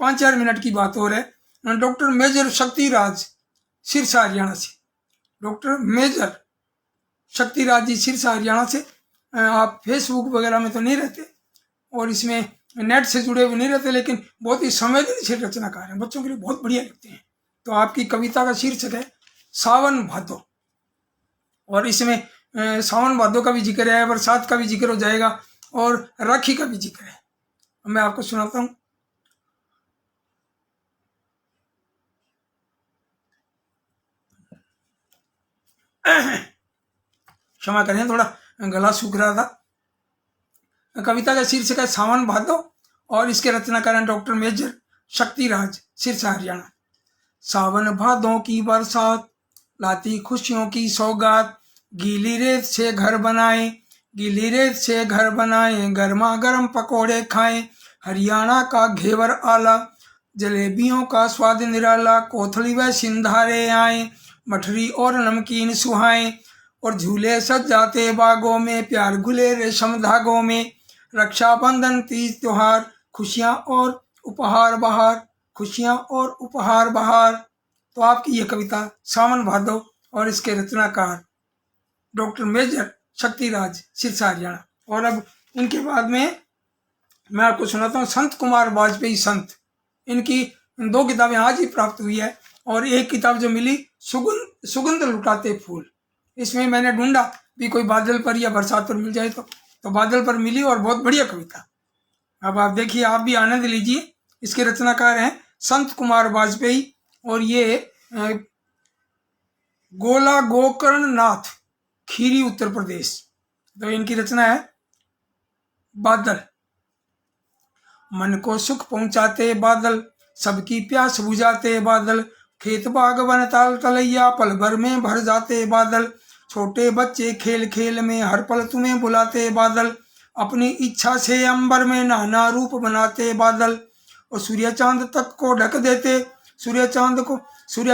5-4 मिनट की बात हो रहा है। डॉक्टर मेजर शक्तिराज सिरसा हरियाणा से, डॉक्टर मेजर शक्तिराज जी सिरसा हरियाणा से। आप फेसबुक वगैरह में तो नहीं रहते और इसमें नेट से जुड़े हुए नहीं रहते, लेकिन बहुत ही संवेदनशील रचनाकार हैं, बच्चों के लिए बहुत बढ़िया लिखते हैं। तो आपकी कविता का शीर्षक है सावन भादो, और इसमें सावन भादो का भी जिक्र है, बरसात का भी जिक्र हो जाएगा और राखी का भी जिक्र है। मैं आपको सुनाता हूँ। क्षमा करें, थोड़ा गला सूख रहा था। कविता का शीर्षक है सावन भादो और इसके रचनाकार हैं डॉक्टर मेजर शक्तिराज सिरसा हरियाणा। सावन भादों की बरसात लाती खुशियों की सौगात, गीली रेत से घर बनाए, गीली रेत से घर बनाए, गर्मा गर्म पकोड़े खाएं, हरियाणा का घेवर आला, जलेबियों का स्वाद निराला, कोथली व सिंधारे आए, मठरी और नमकीन सुहाएं, और झूले सज जाते बागों में, प्यार घुले रेशम धागों में, रक्षाबंधन तीज त्योहार, खुशियां और उपहार बहार, खुशियां और उपहार बहार। तो आपकी ये कविता सावन भादो और इसके रचनाकार डॉक्टर मेजर शक्तिराज सिरसा हरियाणा। और अब इनके बाद में मैं आपको सुनाता हूँ संत कुमार वाजपेयी संत। इनकी 2 किताबें आज ही प्राप्त हुई है और एक किताब जो मिली सुगंध लुटाते फूल। इसमें मैंने ढूंढा भी कोई बादल पर या बरसात पर मिल जाए तो बादल पर मिली और बहुत बढ़िया कविता। अब आप देखिए, आप भी आनंद लीजिए। इसके रचनाकार हैं संत कुमार वाजपेयी और ये गोला गोकर्ण नाथ, खीरी उत्तर प्रदेश। तो इनकी रचना है बादल। मन को सुख पहुंचाते बादल, सबकी प्यास बुझाते बादल, खेत बाग वन ताल तलैया पल भर में भर जाते बादल, छोटे बच्चे खेल खेल में हर पल तुम्हें बुलाते बादल, अपनी इच्छा से अंबर में नाना रूप बनाते बादल, और सूर्य चांद तक को ढक देते, सूर्य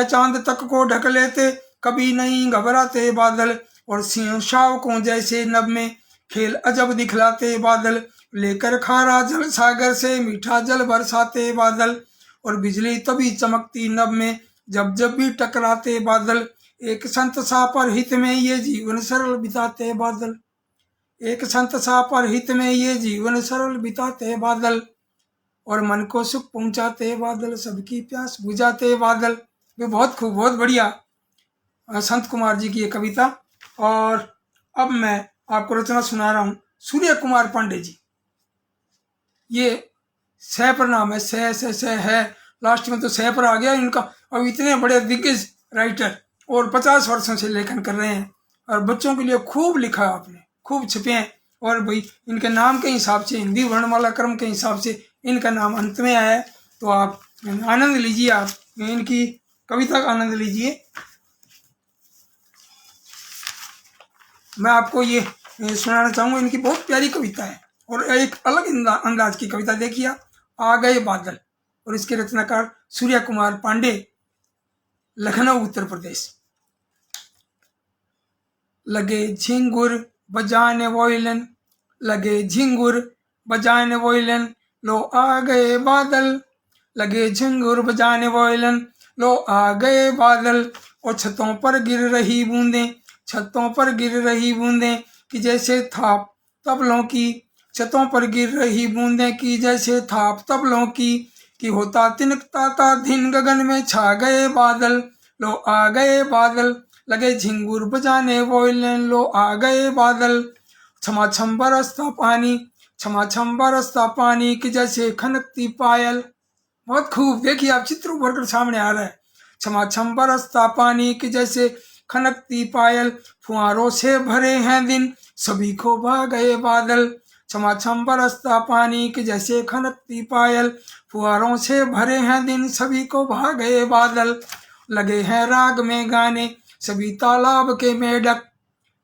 चांद तक को ढक लेते, कभी नहीं घबराते बादल, और शावकों जैसे नभ में खेल अजब दिखलाते बादल, लेकर खारा जल सागर से मीठा जल बरसाते बादल, और बिजली तभी चमकती नभ में जब जब भी टकराते बादल, एक संत सा पर हित में ये जीवन सरल बिताते बादल, एक संत सा पर हित में ये जीवन सरल बिताते बादल, और मन को सुख पहुंचाते बादल, सबकी प्यास बुझाते बादल। ये बहुत खूब, बहुत बढ़िया संत कुमार जी की ये कविता। और अब मैं आपको रचना सुना रहा हूँ सूर्य कुमार पांडे जी। ये सह पर नाम है, सह है, लास्ट में तो सह पर आ गया इनका। अब इतने बड़े दिग्गज राइटर और 50 वर्षों से लेखन कर रहे हैं। और बच्चों के लिए खूब लिखा आपने, खूब छपे हैं। और भाई इनके नाम के हिसाब से, हिंदी वर्णमाला क्रम के हिसाब से इनका नाम अंत में आया है। तो आप आनंद लीजिए, आप इनकी कविता का आनंद लीजिए। मैं आपको ये सुनाना चाहूँगा, इनकी बहुत प्यारी कविता है और एक अलग अंदाज की कविता। देखिए आप, आ गए बादल, और इसके रचनाकार सूर्य कुमार पांडे, लखनऊ उत्तर प्रदेश। लगे झिंगुर बजाने वोयलन, लगे झिंगुर बजाने वोयलन, लो आ गए बादल। लगे झिंगुर बजाने वोयलन, लो आ गए बादल। और छतों पर गिर रही बूंदें, छतों पर गिर रही बूंदें कि जैसे थाप तबलों की। छतों पर गिर रही बूंदें की जैसे थाप तबलों की। कि होता तिनकता था दिन गगन में छा गए बादल, लो आ गए बादल। लगे झिंगुर बजाने वोयलन, लो आ गए बादल। छमाछम बरसता पानी, छमाछम बरसता पानी कि जैसे खनकती पायल। बहुत खूब, देखिए आप, चित्र उभर कर सामने आ रहा है। छमाछम बरसता पानी कि जैसे खनकती पायल, फुहारों से भरे हैं दिन सभी को भा गए बादल। छमाछम बरसता पानी कि जैसे खनकती पायल, फुहारों से भरे हैं दिन सभी को भा गए बादल। लगे हैं राग में गाने सभी तालाब के मेढक,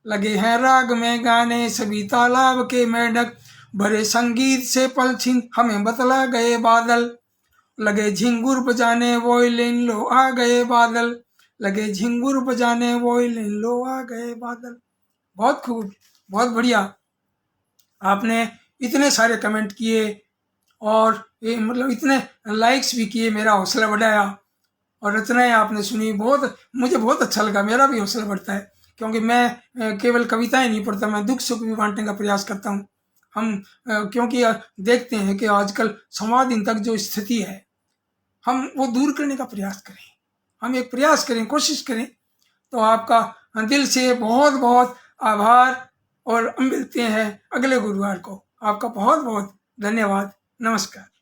लगे हैं राग में गाने सभी तालाब के मेढक। भरे संगीत से पलछिन हमें बतला गए बादल। लगे झिंगुर बजाने वोयलिन, लो आ गए बादल। लगे झिंगुर बजाने वोयलिन, लो आ गए बादल। बहुत खूब, बहुत बढ़िया। आपने इतने सारे कमेंट किए और ये मतलब इतने लाइक्स भी किए, मेरा हौसला बढ़ाया। और रचनाएं आपने सुनी, बहुत मुझे बहुत अच्छा लगा, मेरा भी हौसला बढ़ता है। क्योंकि मैं केवल कविताएं नहीं पढ़ता, मैं दुख सुख भी बांटने का प्रयास करता हूँ। हम क्योंकि देखते हैं कि आजकल समाज तक जो स्थिति है, हम वो दूर करने का प्रयास करें, हम एक प्रयास करें, कोशिश करें। तो आपका दिल से बहुत बहुत आभार, और मिलते हैं अगले गुरुवार को। आपका बहुत बहुत धन्यवाद। नमस्कार।